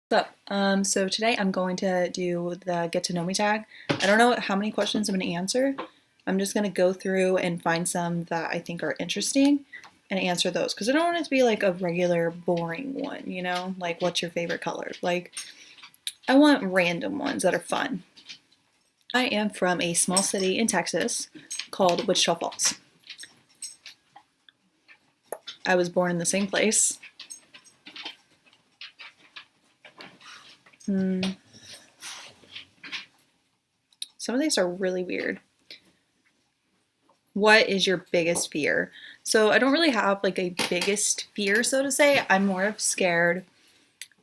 What's up? So today I'm going to do the get to know me tag. I don't know how many questions I'm going to answer. I'm just going to go through and find some that I think are interesting and answer those because I don't want it to be like a regular boring one, like what's your favorite color? Like I want random ones that are fun. I am from a small city in Texas called Wichita Falls. I was born in the same place. Some of these are really weird. What is your biggest fear? So I don't really have like a biggest fear, so to say. I'm more of scared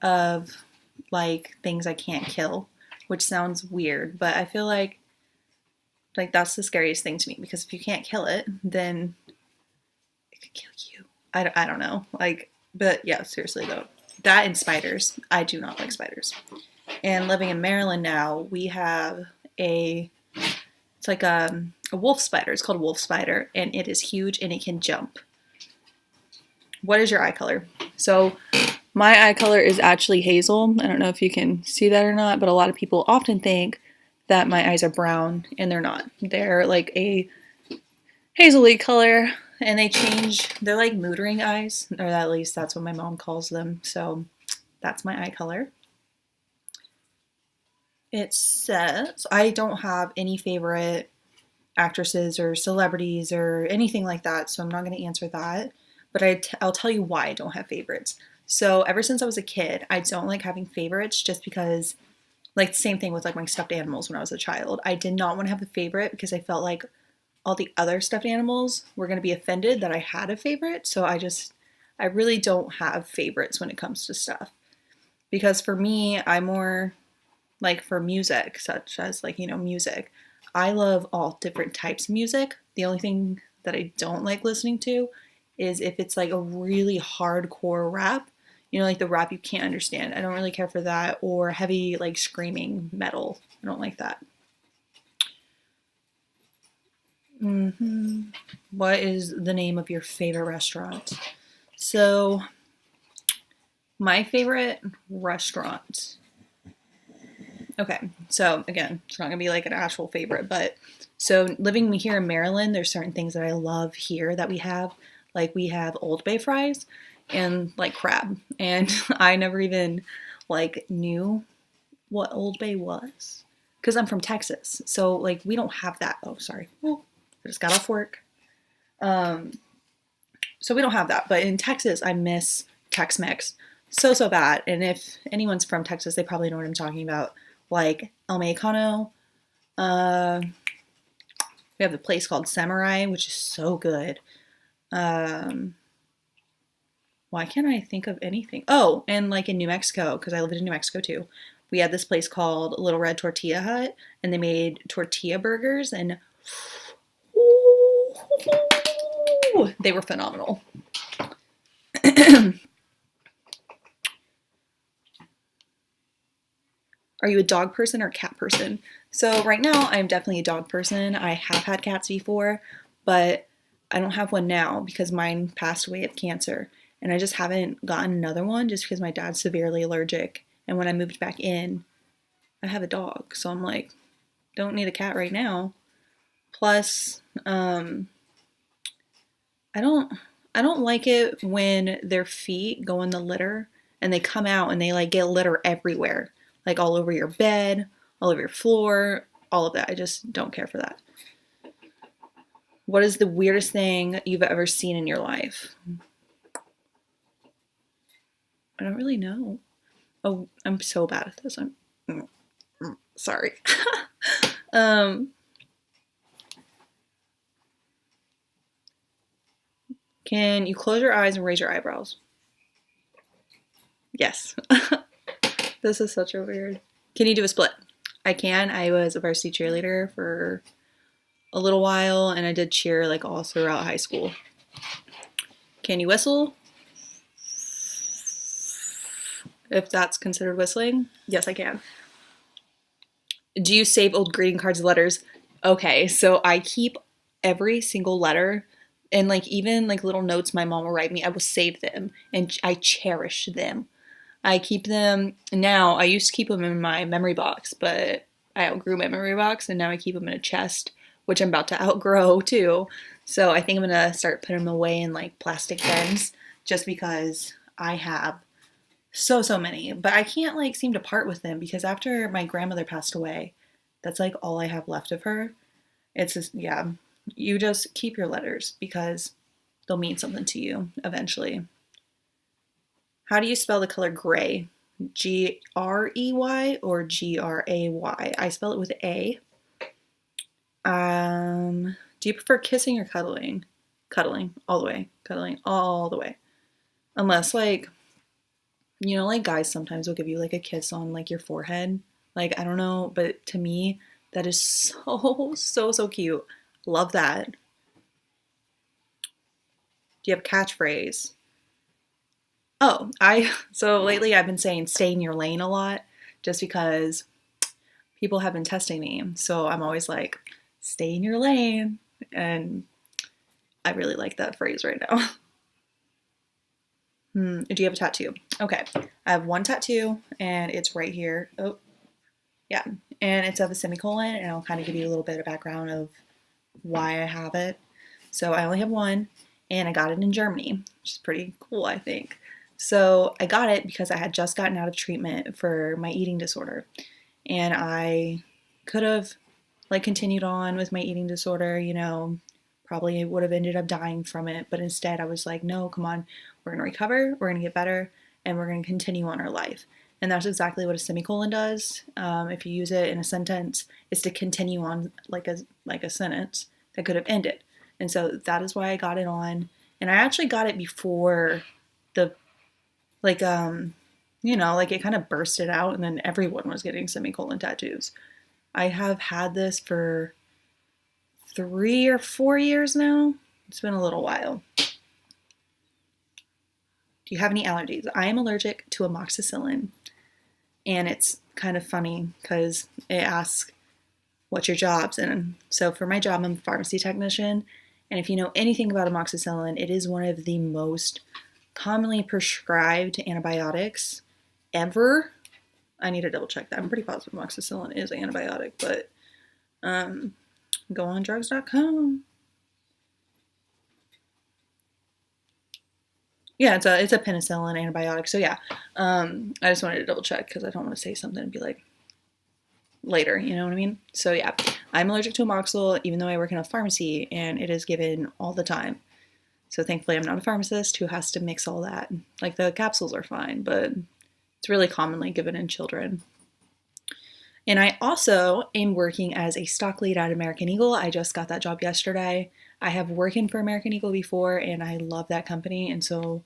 of like things I can't kill, which sounds weird, but I feel like that's the scariest thing to me because if you can't kill it, then it could kill you. I don't know. But yeah, seriously though. That and spiders. I do not like spiders. And living in Maryland now, we have it's like a wolf spider. It's called a wolf spider, and it is huge and it can jump. What is your eye color? So my eye color is actually hazel. I don't know if you can see that or not, but a lot of people often think that my eyes are brown, and they're not. They're like a hazily color, and they change. They're like mood ring eyes, or at least that's what my mom calls them. So that's my eye color. It says I don't have any favorite actresses or celebrities or anything like that, so I'm not going to answer that. But I'll tell you why I don't have favorites. So ever since I was a kid, I don't like having favorites just because, like the same thing with like my stuffed animals when I was a child. I did not want to have a favorite because I felt like all the other stuffed animals were going to be offended that I had a favorite. So I really don't have favorites when it comes to stuff. Because for me, I'm more like for music, such as like, music. I love all different types of music. The only thing that I don't like listening to is if it's like a really hardcore rap, like the rap you can't understand. I don't really care for that, or heavy like screaming metal. I don't like that. What is the name of your favorite restaurant? So, my favorite restaurant. Okay, so again, it's not gonna be like an actual favorite, but so living here in Maryland, there's certain things that I love here that we have. Like we have Old Bay fries and like crab, and I never even like knew what Old Bay was because I'm from Texas, so like we don't have that. Oh, sorry, oh, I just got off work. Um, so we don't have that, but in Texas, I miss Tex-Mex so bad. And if anyone's from Texas, they probably know what I'm talking about. Like El Mexicano. Uh, we have the place called Samurai, which is so good. Um, why can't I think of anything? Oh, and like in New Mexico, because I lived in New Mexico too, we had this place called Little Red Tortilla Hut, and they made tortilla burgers, and ooh, they were phenomenal. Are you a dog person or a cat person? So right now, I'm definitely a dog person. I have had cats before, but I don't have one now because mine passed away of cancer. And I just haven't gotten another one just because my dad's severely allergic. And when I moved back in, I have a dog. So I'm like, don't need a cat right now. Plus, I don't I don't like it when their feet go in the litter and they come out and they like get litter everywhere, like all over your bed, all over your floor, all of that. I just don't care for that. What is the weirdest thing you've ever seen in your life? I don't really know. Oh, I'm so bad at this. I'm sorry. um, can you close your eyes and raise your eyebrows? Yes. This is such a weird. Can you do a split? I can. I was a varsity cheerleader for a little while, and I did cheer like all throughout high school. Can you whistle? If that's considered whistling, yes, I can. Do you save old greeting cards and letters? Okay, so I keep every single letter and like even like little notes my mom will write me. I will save them and I cherish them. I keep them now. I used to keep them in my memory box, but I outgrew my memory box and now I keep them in a chest, which I'm about to outgrow too. So I think I'm gonna start putting them away in like plastic bins just because I have so many. But I can't like seem to part with them because after my grandmother passed away, that's like all I have left of her. It's just, yeah, you just keep your letters because they'll mean something to you eventually. How do you spell the color gray? Grey or Gray? I spell it with A. Do you prefer kissing or cuddling? Cuddling all the way. Cuddling all the way. Unless like, like guys sometimes will give you like a kiss on like your forehead. Like, I don't know, but to me, that is so cute. Love that. Do you have a catchphrase? Oh, so lately I've been saying stay in your lane a lot just because people have been testing me. So I'm always like, stay in your lane. And I really like that phrase right now. Do you have a tattoo? Okay. I have one tattoo and it's right here. Oh, yeah. And it's of a semicolon, and I'll kind of give you a little bit of background of why I have it. So I only have one, and I got it in Germany, which is pretty cool, I think. So I got it because I had just gotten out of treatment for my eating disorder, and I could have like continued on with my eating disorder, probably would have ended up dying from it, but instead I was like, no, come on, we're going to recover, we're going to get better, and we're going to continue on our life. And that's exactly what a semicolon does. If you use it in a sentence, is to continue on like a sentence that could have ended. And so that is why I got it on. And I actually got it before the like like it kind of bursted out, and then everyone was getting semicolon tattoos. I have had this for 3 or 4 years now. It's been a little while. Do you have any allergies? I am allergic to amoxicillin. And it's kind of funny because it asks, what's your jobs? And so for my job, I'm a pharmacy technician. And if you know anything about amoxicillin, it is one of the most commonly prescribed antibiotics ever. I need to double check that. I'm pretty positive amoxicillin is an antibiotic, but go on drugs.com. Yeah, it's a penicillin antibiotic. So yeah, I just wanted to double check because I don't want to say something and be like later, you know what I mean? So yeah, I'm allergic to amoxil even though I work in a pharmacy and it is given all the time. So thankfully I'm not a pharmacist who has to mix all that. Like the capsules are fine, but it's really commonly given in children. And I also am working as a stock lead at American Eagle. I just got that job yesterday. I have worked for American Eagle before and I love that company. And so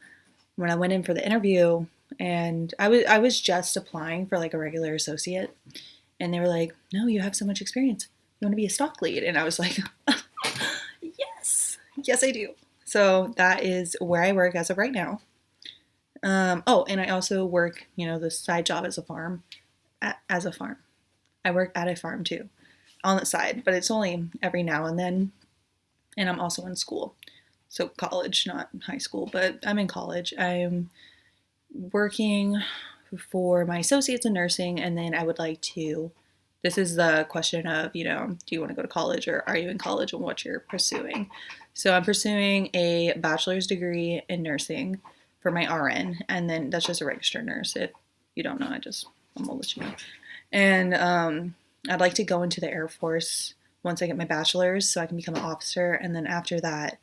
when I went in for the interview, and I was just applying for like a regular associate, and they were like, no, you have so much experience. You want to be a stock lead? And I was like, yes, I do. So that is where I work as of right now. Oh, and I also work, the side job as a farm. I work at a farm too, on the side, but it's only every now and then. And I'm also in school. So college, not high school, but I'm in college. I'm working for my associates in nursing, and then I would like to. This is the question of, do you want to go to college or are you in college and what you're pursuing? So I'm pursuing a bachelor's degree in nursing for my RN, and then that's just a registered nurse. If you don't know, I'm gonna let you know. And I'd like to go into the Air Force once I get my bachelor's so I can become an officer, and then after that,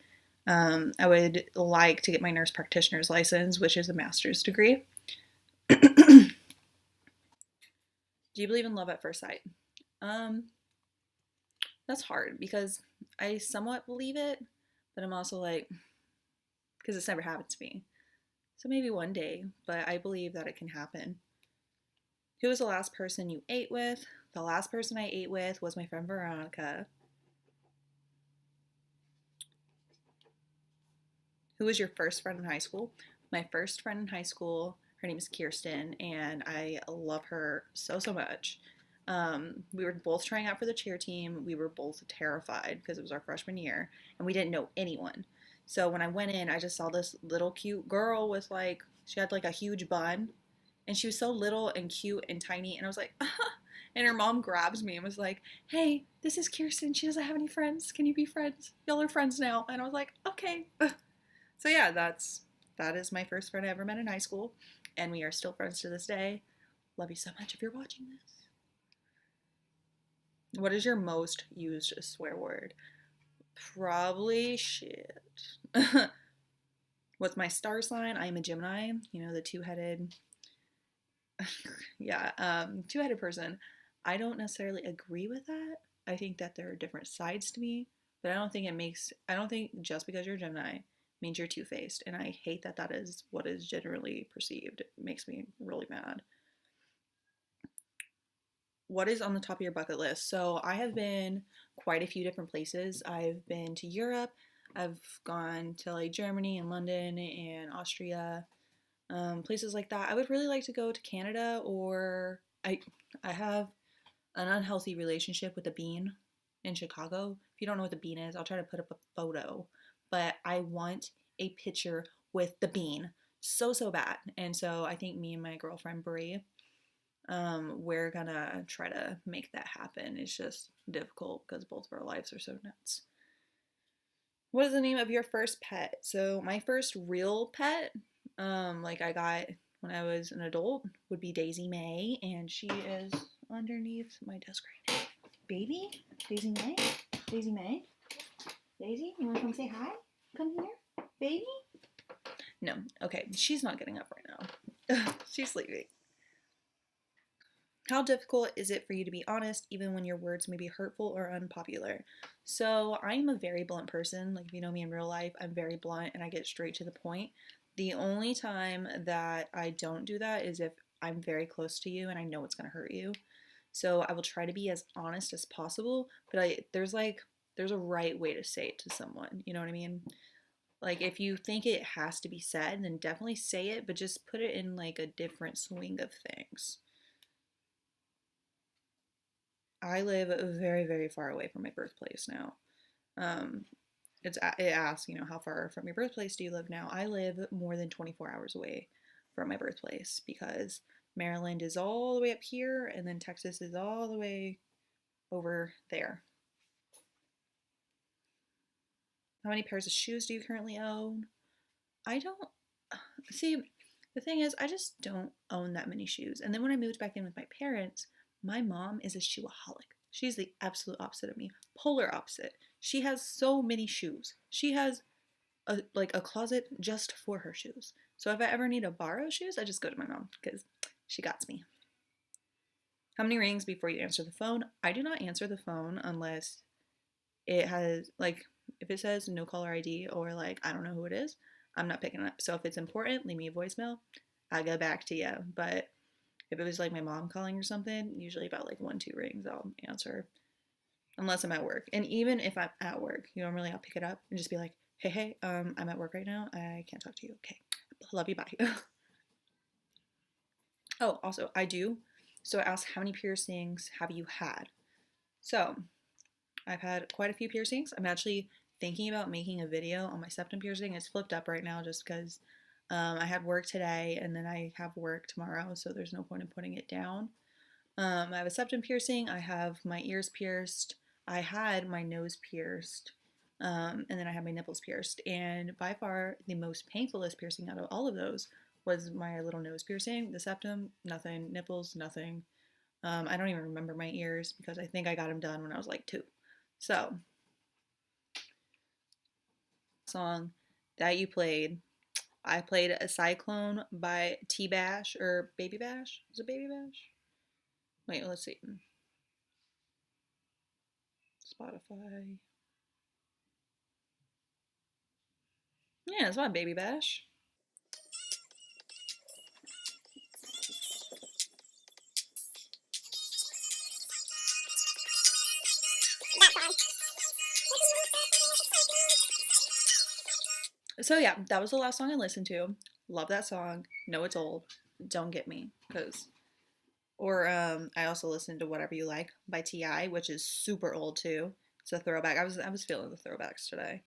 I would like to get my nurse practitioner's license, which is a master's degree. Do you believe in love at first sight? That's hard because I somewhat believe it, but I'm also like, because it's never happened to me. So maybe one day, but I believe that it can happen. Who was the last person you ate with? The last person I ate with was my friend Veronica. Who was your first friend in high school? My first friend in high school, her name is Kirsten, and I love her so much. We were both trying out for the cheer team. We were both terrified because it was our freshman year, and we didn't know anyone. So when I went in, I just saw this little cute girl with she had like a huge bun, And she was so little and cute and tiny. And I was like, and her mom grabs me and was like, hey, this is Kirsten. She doesn't have any friends. Can you be friends? Y'all are friends now. And I was like, okay. So yeah, that is my first friend I ever met in high school. And we are still friends to this day. Love you so much if you're watching this. What is your most used swear word? Probably shit. What's my star sign? I am a Gemini. You know, the two-headed, yeah, two-headed person. I don't necessarily agree with that. I think that there are different sides to me, but I don't think just because you're a Gemini means you're two-faced. And I hate that that is what is generally perceived. It makes me really mad. What is on the top of your bucket list? So I have been quite a few different places. I've been to Europe. I've gone to like Germany and London and Austria, places like that. I would really like to go to Canada, or I have an unhealthy relationship with the bean in Chicago. If you don't know what the bean is, I'll try to put up a photo. But I want a picture with the bean so bad. And so I think me and my girlfriend Brie, we're gonna try to make that happen. It's just difficult because both of our lives are so nuts. What is the name of your first pet? So my first real pet, like I got when I was an adult, would be Daisy May, and she is underneath my desk right now. Baby? Daisy May? Daisy May? Daisy, you wanna come say hi? Come here? Baby? No, okay, she's not getting up right now. She's sleeping. How difficult is it for you to be honest, even when your words may be hurtful or unpopular? So I'm a very blunt person. Like if you know me in real life, I'm very blunt and I get straight to the point. The only time that I don't do that is if I'm very close to you and I know it's going to hurt you. So I will try to be as honest as possible, but there's a right way to say it to someone. You know what I mean? Like if you think it has to be said, then definitely say it, but just put it in like a different swing of things. I live very far away from my birthplace now. Um, it asks, how far from your birthplace do you live now? I live more than 24 hours away from my birthplace because Maryland is all the way up here and then Texas is all the way over there. How many pairs of shoes do you currently own? I don't see. The thing is, I just don't own that many shoes. And then when I moved back in with my parents, my mom is a shoeaholic. She's the absolute opposite of me, polar opposite. She has so many shoes. She has a closet just for her shoes. So if I ever need to borrow shoes, I just go to my mom because she got me. How many rings before you answer the phone? I do not answer the phone unless it has if it says no caller ID or I don't know who it is, I'm not picking it up. So if it's important, leave me a voicemail. I'll get back to you. But if it was my mom calling or something, usually about 1-2 rings I'll answer. Unless I'm at work. And even if I'm at work, normally I'll pick it up and just be like, hey, I'm at work right now. I can't talk to you. Okay. Love you, bye. Oh, also, I do. So I asked, how many piercings have you had? So I've had quite a few piercings. I'm actually thinking about making a video on my septum piercing. It's flipped up right now just because I had work today and then I have work tomorrow, so there's no point in putting it down. I have a septum piercing. I have my ears pierced. I had my nose pierced. And then I had my nipples pierced. And by far, the most painfulest piercing out of all of those was my little nose piercing. The septum, nothing. Nipples, nothing. I don't even remember my ears because I think I got them done when I was 2. So, song that you played. I played a Cyclone by T Bash or Baby Bash. Was it Baby Bash? Wait, let's see. Spotify. Yeah, it's by Baby Bash. So yeah, that was the last song I listened to. Love that song. Know it's old. Don't get me, cause. Or I also listened to Whatever You Like by T.I., which is super old too. It's a throwback. I was feeling the throwbacks today.